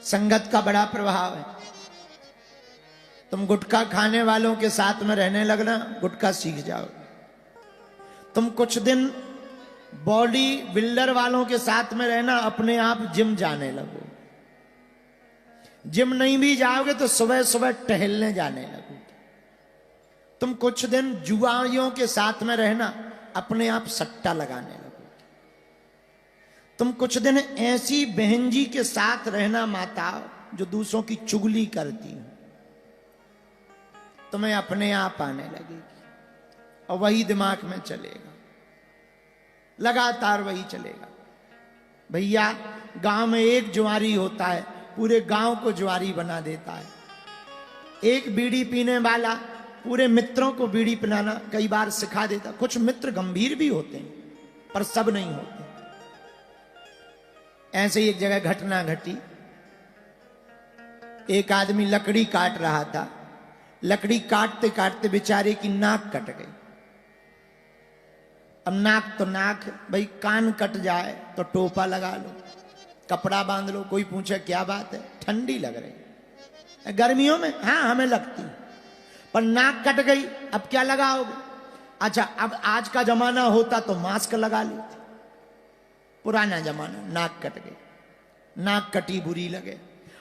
संगत का बड़ा प्रभाव है। तुम गुटखा खाने वालों के साथ में रहने लगना, गुटखा सीख जाओगे। तुम कुछ दिन बॉडी बिल्डर वालों के साथ में रहना, अपने आप जिम जाने लगो। जिम नहीं भी जाओगे तो सुबह सुबह टहलने जाने लगोगे। तुम कुछ दिन जुआरियों के साथ में रहना, अपने आप सट्टा लगाने लगोगे। तुम कुछ दिन ऐसी बहन जी के साथ रहना माता जो दूसरों की चुगली करती हो, तुम्हें अपने आप आने लगेगी और वही दिमाग में चलेगा, लगातार वही चलेगा। भैया गांव में एक जुआरी होता है, पूरे गांव को जुआरी बना देता है। एक बीड़ी पीने वाला पूरे मित्रों को बीड़ी पिलाना कई बार सिखा देता। कुछ मित्र गंभीर भी होते हैं पर सब नहीं होते। ऐसे ही एक जगह घटना घटी। एक आदमी लकड़ी काट रहा था, लकड़ी काटते काटते बेचारे की नाक कट गई। अब नाक तो नाक, भाई कान कट जाए तो टोपा लगा लो, कपड़ा बांध लो। कोई पूछे क्या बात है, ठंडी लग रही। गर्मियों में हाँ हमें लगती, पर नाक कट गई, अब क्या लगाओगे? अच्छा, अब आज का जमाना होता तो मास्क लगा लेते। पुराना जमाना, नाक कट गई, नाक कटी बुरी लगे।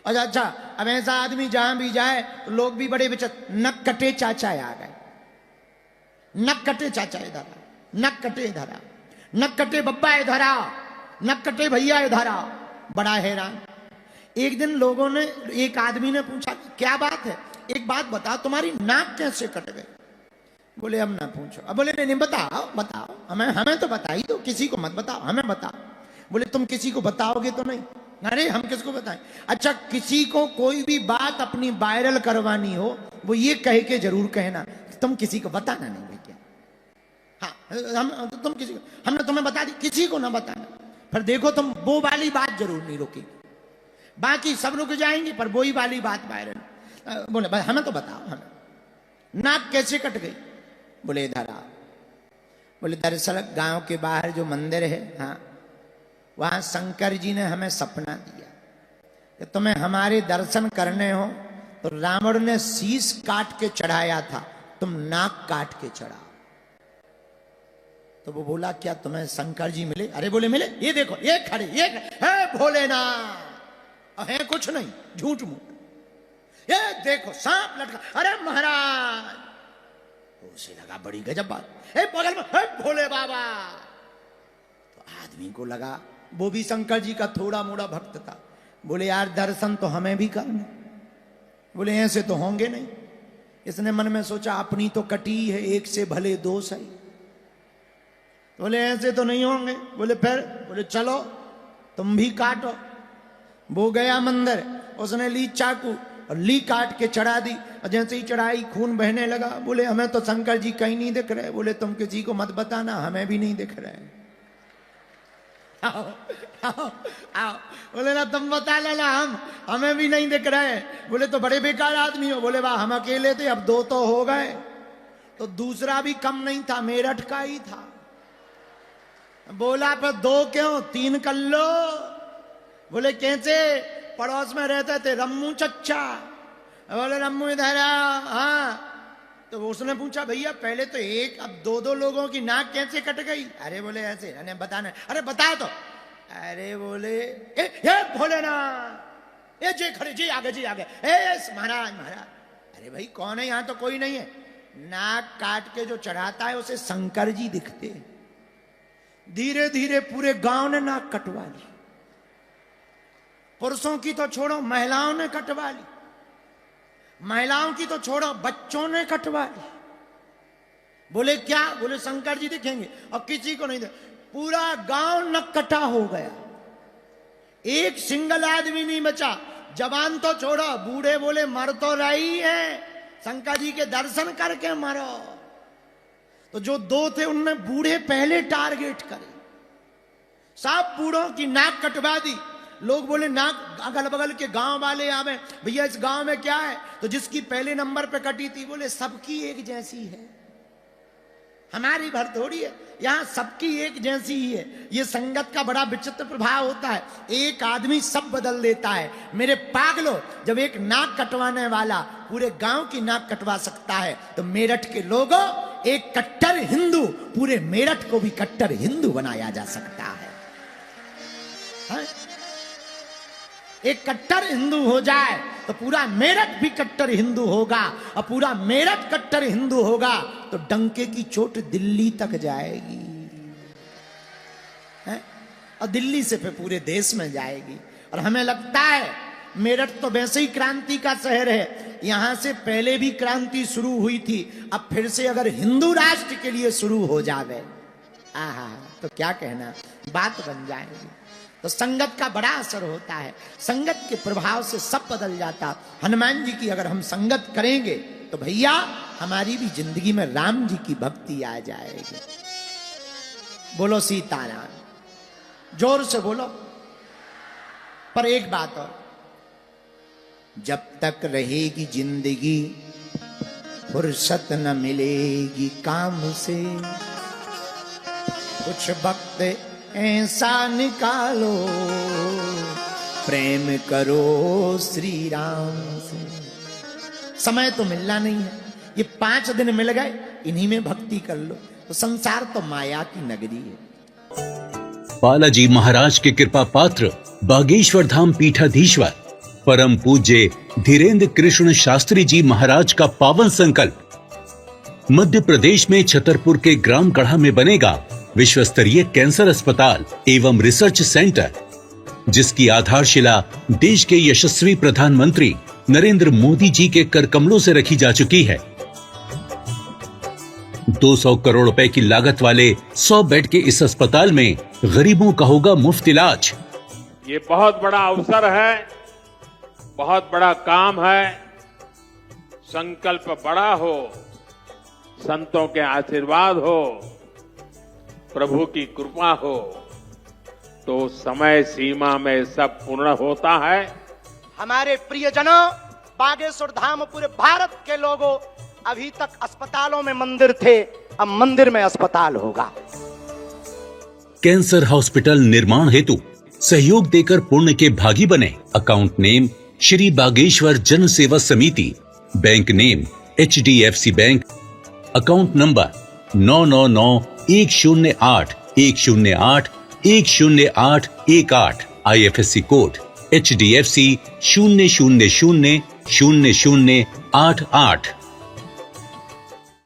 अच्छा, अब ऐसा आदमी जहां भी जाए तो लोग भी बड़े विचित्र, नक कटे चाचा आ गए, नक कटे चाचा इधर, नक कटे इधर, नक कटे बब्बा इधर, नक कटे भैया इधर। बड़ा हैरान। एक दिन लोगों ने, एक आदमी ने पूछा क्या बात है, एक बात बताओ तुम्हारी नाक कैसे कट गई? बोले अब ना पूछो। अब बोले नहीं बताओ बताओ, हमें तो बताई दो, किसी को मत बताओ, हमें बताओ। बोले तुम किसी को बताओगे तो नहीं? अरे हम किसको बताएं? अच्छा, किसी को कोई भी बात अपनी वायरल करवानी हो, वो ये कह के जरूर कहना तुम किसी को बताना नहीं भैया। हाँ तुम किसी को, हमने तुम्हें बता दी, किसी को ना बताना। फिर देखो तुम वो वाली बात जरूर नहीं रोकेगी, बाकी सब रुक जाएंगे पर वही वाली बात वायरल। बोले भाई हमें तो बताओ, हमें नाक कैसे कट गई? बोले इधर आओ। बोले दरअसल गांव के बाहर जो मंदिर है, हाँ वहां शंकर जी ने हमें सपना दिया कि तुम्हें हमारे दर्शन करने हो तो रावण ने शीश काट के चढ़ाया था, तुम नाक काट के चढ़ाओ। तो वो बोला क्या तुम्हें शंकर जी मिले? अरे बोले मिले, ये देखो ये खड़े, ये है भोलेनाथ, है कुछ नहीं, झूठ मूठ, ये देखो सांप लटका। अरे महाराज, उसे लगा बड़ी गजब बात, बगल में है भोले बाबा। तो आदमी को लगा वो भी शंकर जी का थोड़ा मोड़ा भक्त था। बोले यार दर्शन तो हमें भी करना। बोले ऐसे तो होंगे नहीं। इसने मन में सोचा अपनी तो कटी है, एक से भले दो सही। बोले ऐसे तो नहीं होंगे। बोले फिर? बोले चलो तुम भी काटो। वो गया मंदिर, उसने ली चाकू और ली काट के चढ़ा दी, और जैसे ही चढ़ाई खून बहने लगा। बोले हमें तो शंकर जी कहीं नहीं दिख रहे। बोले तुम किसी को मत बताना, हमें भी नहीं दिख रहे। आओ आओ आओ। बोले ना तुम बता लेना, हमें भी नहीं दिख रहे। बोले तो बड़े बेकार आदमी हो। बोले वाह हम अकेले थे, अब दो तो हो गए। तो दूसरा भी कम नहीं था, मेरठ का ही था। बोला पर दो क्यों, तीन कर लो। बोले कैसे? पड़ोस में रहते थे रम्मू चच्चा। बोले रम्मू इधर आ। हाँ। तो उसने पूछा भैया पहले तो एक, अब दो दो लोगों की नाक कैसे कट गई? अरे बोले ऐसे। अरे बताना। अरे बता तो। अरे बोले ये भोलेनाथ, ये जी खड़े, जी आगे, जी आगे, महाराज महाराज। अरे भाई कौन है? यहां तो कोई नहीं है। नाक काट के जो चढ़ाता है उसे शंकर जी दिखते हैं। धीरे धीरे पूरे गांव ने नाक कटवा ली। पुरुषों की तो छोड़ो, महिलाओं ने कटवा ली। महिलाओं की तो छोड़ो, बच्चों ने कटवा ली। बोले क्या? बोले शंकर जी दिखेंगे, और किसी को नहीं दे। पूरा गांव नक्कटा हो गया, एक सिंगल आदमी नहीं बचा। जवान तो छोड़ो, बूढ़े बोले मर तो रही है, शंकर जी के दर्शन करके मरो। तो जो दो थे उनने बूढ़े पहले टारगेट करे, सब बूढ़ों की नाक कटवा दी। लोग बोले नाक, अगल बगल के गांव वाले आवे, भैया इस गांव में क्या है? तो जिसकी पहले नंबर पे कटी थी, बोले सबकी एक जैसी है। हमारी भर थोड़ी है, यहां सबकी एक जैसी ही है। ये संगत का बड़ा विचित्र प्रभाव होता है, एक आदमी सब बदल देता है। मेरे पागलों, जब एक नाक कटवाने वाला पूरे गांव की नाक कटवा सकता है, तो मेरठ के लोगों, एक कट्टर हिंदू पूरे मेरठ को भी कट्टर हिंदू बनाया जा सकता है। एक कट्टर हिंदू हो जाए तो पूरा मेरठ भी कट्टर हिंदू होगा, और पूरा मेरठ कट्टर हिंदू होगा तो डंके की चोट दिल्ली तक जाएगी, है? और दिल्ली से फिर पूरे देश में जाएगी। और हमें लगता है मेरठ तो वैसे ही क्रांति का शहर है, यहां से पहले भी क्रांति शुरू हुई थी, अब फिर से अगर हिंदू राष्ट्र के लिए शुरू हो जावे, आहा, तो क्या कहना, बात बन जाएगी। तो संगत का बड़ा असर होता है, संगत के प्रभाव से सब बदल जाता। हनुमान जी की अगर हम संगत करेंगे तो भैया हमारी भी जिंदगी में राम जी की भक्ति आ जाएगी। बोलो सीताराम, जोर से बोलो। पर एक बात और, जब तक रहेगी जिंदगी फुर्सत न मिलेगी काम से, कुछ वक्त ऐसा निकालो प्रेम करो श्री राम से। समय तो मिलना नहीं है, ये 5 दिन मिल गए, इन्हीं में भक्ति कर लो, तो संसार तो माया की नगरी है। बालाजी महाराज के कृपा पात्र बागेश्वर धाम पीठाधीश्वर परम पूज्य धीरेन्द्र कृष्ण शास्त्री जी महाराज का पावन संकल्प। मध्य प्रदेश में छतरपुर के ग्राम गढ़ा में बनेगा विश्व स्तरीय कैंसर अस्पताल एवं रिसर्च सेंटर, जिसकी आधारशिला देश के यशस्वी प्रधानमंत्री नरेंद्र मोदी जी के कर कमलों से रखी जा चुकी है। 200 करोड़ रुपए की लागत वाले 100 बेड के इस अस्पताल में गरीबों का होगा मुफ्त इलाज। ये बहुत बड़ा अवसर है, बहुत बड़ा काम है। संकल्प बड़ा हो, संतों के आशीर्वाद हो, प्रभु की कृपा हो, तो समय सीमा में सब पूर्ण होता है। हमारे प्रियजनों, बागेश्वर धाम पूरे भारत के लोगों, अभी तक अस्पतालों में मंदिर थे, अब मंदिर में अस्पताल होगा। कैंसर हॉस्पिटल निर्माण हेतु सहयोग देकर पुण्य के भागी बने। अकाउंट नेम श्री बागेश्वर जन सेवा समिति, bank name HDFC bank, account number 999108108108, IFSC code HDFC 0000088।